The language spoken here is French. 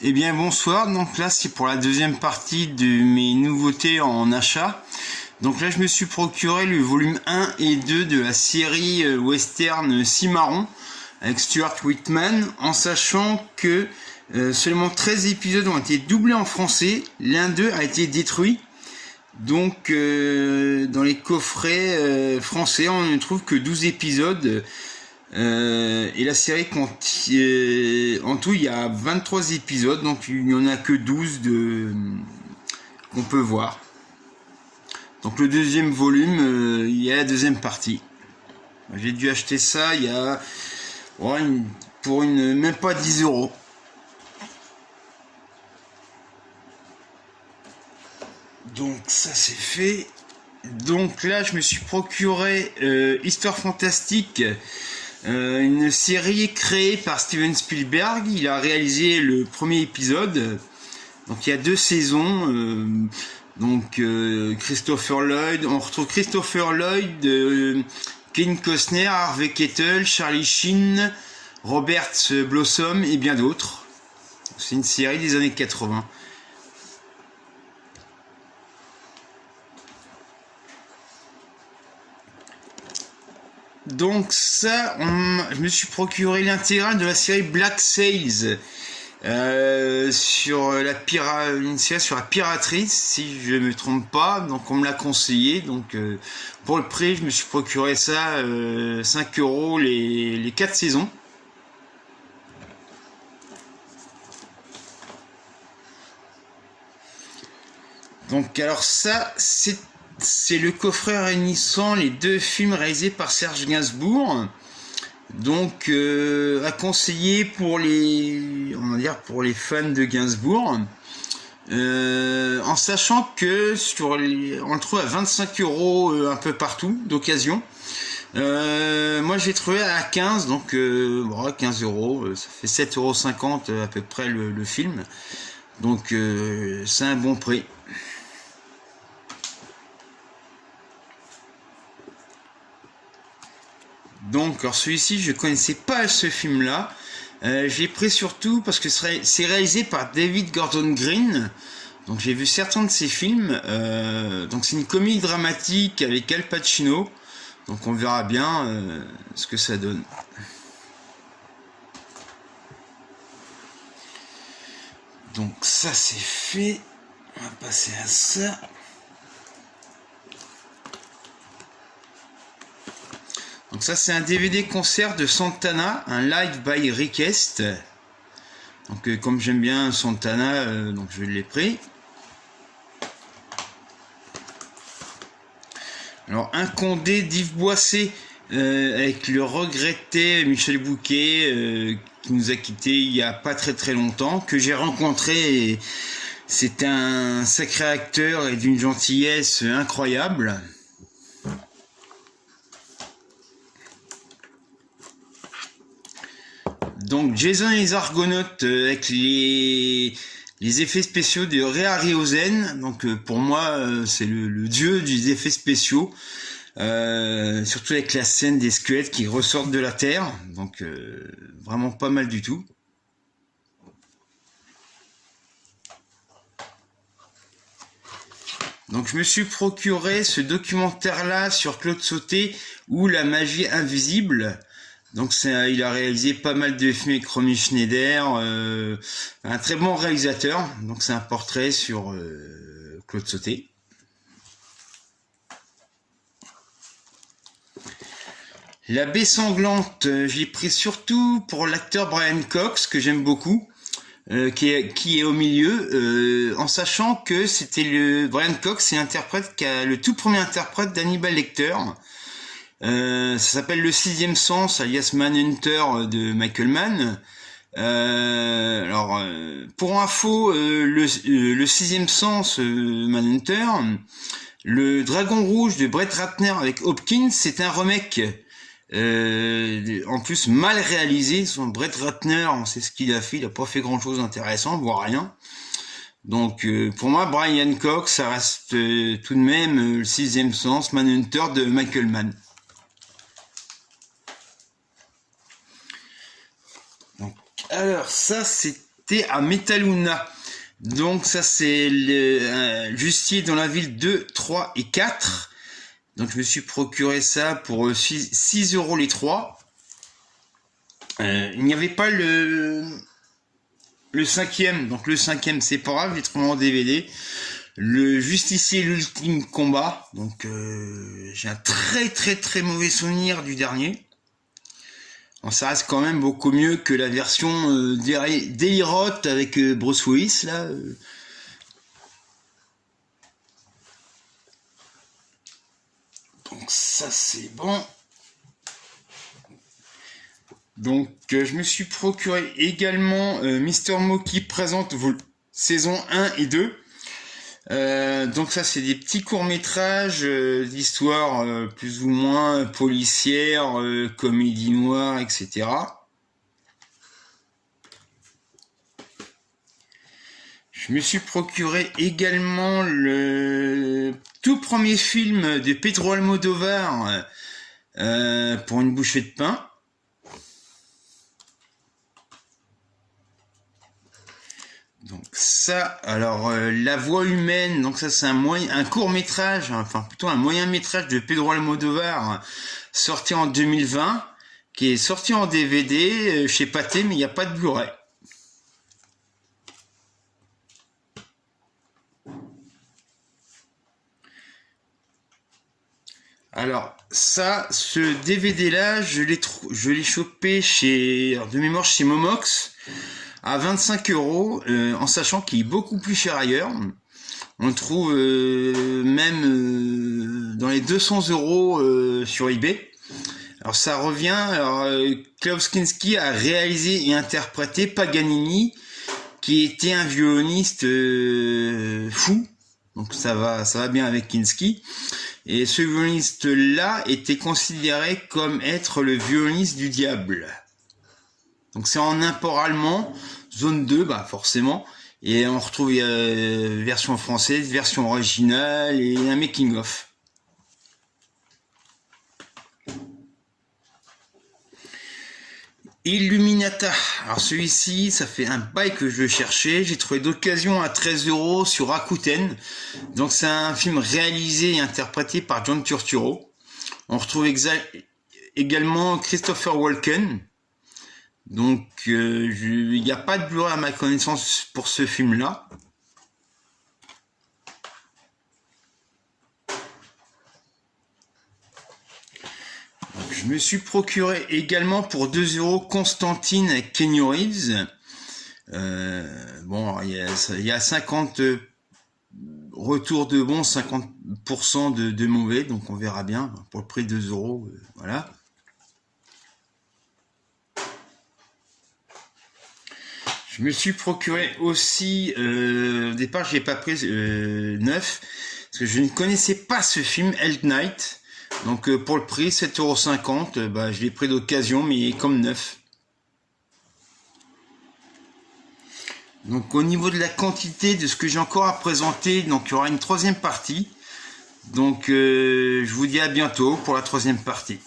Eh bien bonsoir, donc là c'est pour la deuxième partie de mes nouveautés en achat. Donc là je me suis procuré le volume 1 et 2 de la série western Cimarron avec Stuart Whitman, en sachant que seulement 13 épisodes ont été doublés en français, l'un d'eux a été détruit. Donc dans les coffrets français on ne trouve que 12 épisodes. Et la série compte en tout il y a 23 épisodes, donc il n'y en a que 12 qu'on peut voir. Donc le deuxième volume, il y a la deuxième partie. J'ai dû acheter ça il y a pour même pas 10 €. Donc ça c'est fait. Donc là je me suis procuré Histoire Fantastique, une série créée par Steven Spielberg. Il a réalisé le premier épisode. Donc il y a 2 saisons. Christopher Lloyd, on retrouve Christopher Lloyd, Kevin Costner, Harvey Keitel, Charlie Sheen, Robert Blossom et bien d'autres. C'est une série des années 80. Donc ça, je me suis procuré l'intégrale de la série Black Sails, sur une série sur la piraterie, si je ne me trompe pas. Donc on me l'a conseillé. Donc pour le prix, je me suis procuré ça 5 € les 4 saisons. Donc alors ça, c'est le coffret réunissant les 2 films réalisés par Serge Gainsbourg. Donc à conseiller pour les fans de Gainsbourg, en sachant que on le trouve à 25 € un peu partout d'occasion. Moi j'ai trouvé à 15, donc 15 €, ça fait 7,50 € à peu près le film. Donc c'est un bon prix. Donc, alors celui-ci, je connaissais pas ce film-là. J'ai pris surtout parce que c'est réalisé par David Gordon Green. Donc, j'ai vu certains de ses films. Donc, c'est une comédie dramatique avec Al Pacino. Donc, on verra bien ce que ça donne. Donc, ça, c'est fait. On va passer à ça. Donc ça c'est un DVD concert de Santana, un live by request. Donc comme j'aime bien Santana, donc je l'ai pris. Alors un Condé d'Yves Boisset, avec le regretté Michel Bouquet, qui nous a quittés il y a pas très longtemps, que j'ai rencontré. Et c'est un sacré acteur et d'une gentillesse incroyable. Donc Jason et les Argonautes, avec les effets spéciaux de Ray Harryhausen. Donc pour moi c'est le dieu des effets spéciaux, surtout avec la scène des squelettes qui ressortent de la terre. Donc vraiment pas mal du tout. Donc je me suis procuré ce documentaire là sur Claude Sauté, ou La magie invisible. Donc il a réalisé pas mal de films avec Romy Schneider, un très bon réalisateur. Donc c'est un portrait sur Claude Sauté. La Baie sanglante, j'ai pris surtout pour l'acteur Brian Cox, que j'aime beaucoup, qui est au milieu, en sachant que c'était Brian Cox, c'est le tout premier interprète d'Hannibal Lecter. Ça s'appelle Le Sixième Sens, alias Manhunter de Michael Mann. Pour info, le Sixième Sens, Manhunter, le Dragon Rouge de Brett Ratner avec Hopkins, c'est un remake. En plus mal réalisé. Brett Ratner, on sait ce qu'il a fait, il a pas fait grand chose d'intéressant, voire rien. Donc pour moi, Brian Cox, ça reste tout de même le Sixième Sens, Manhunter de Michael Mann. Alors ça c'est c'était à Metaluna. Donc ça c'est Justier dans la ville 2, 3 et 4. Donc je me suis procuré ça pour 6 € les 3. Il n'y avait pas le 5e, donc le 5e c'est pas grave, j'ai trouvé en DVD. Le Justicier l'ultime combat, donc j'ai un très mauvais souvenir du dernier. Bon, ça reste quand même beaucoup mieux que la version Deliroth avec Bruce Willis là. Donc ça c'est bon. Donc je me suis procuré également Mr. Moki présente saison 1 et 2. Donc ça c'est des petits courts-métrages d'histoire plus ou moins policière, comédie noire, etc. Je me suis procuré également le tout premier film de Pedro Almodóvar pour une bouchée de pain. Donc ça, alors La Voix humaine, donc ça c'est un court métrage, enfin plutôt un moyen métrage de Pedro Almodóvar sorti en 2020, qui est sorti en DVD chez Pathé, mais il n'y a pas de Blu-ray. Alors ça, ce DVD là, je l'ai chopé de mémoire chez Momox à 25 €, en sachant qu'il est beaucoup plus cher ailleurs. On le trouve même dans les 200 € sur eBay. Alors ça revient, Klaus Kinski a réalisé et interprété Paganini, qui était un violoniste fou. Donc ça va bien avec Kinski. Et ce violoniste-là était considéré comme être le violoniste du diable. Donc c'est en import allemand, zone 2, bah forcément. Et on retrouve version française, version originale et un making-of. Illuminata. Alors celui-ci, ça fait un bail que je le cherchais. J'ai trouvé d'occasion à 13 € sur Rakuten. Donc c'est un film réalisé et interprété par John Turturro. On retrouve également Christopher Walken. Donc il n'y a pas de Blu-ray à ma connaissance pour ce film-là. Je me suis procuré également pour 2 € Constantine avec Keanu Reeves. Bon, il y a 50 retours de bons, 50% de mauvais, donc on verra bien. Pour le prix de 2 €, voilà. Je me suis procuré aussi, au départ je n'ai pas pris neuf, parce que je ne connaissais pas ce film, Hell Night. Donc pour le prix, 7,50 €, bah, je l'ai pris d'occasion, mais comme neuf. Donc au niveau de la quantité de ce que j'ai encore à présenter, donc il y aura une troisième partie. Donc je vous dis à bientôt pour la troisième partie.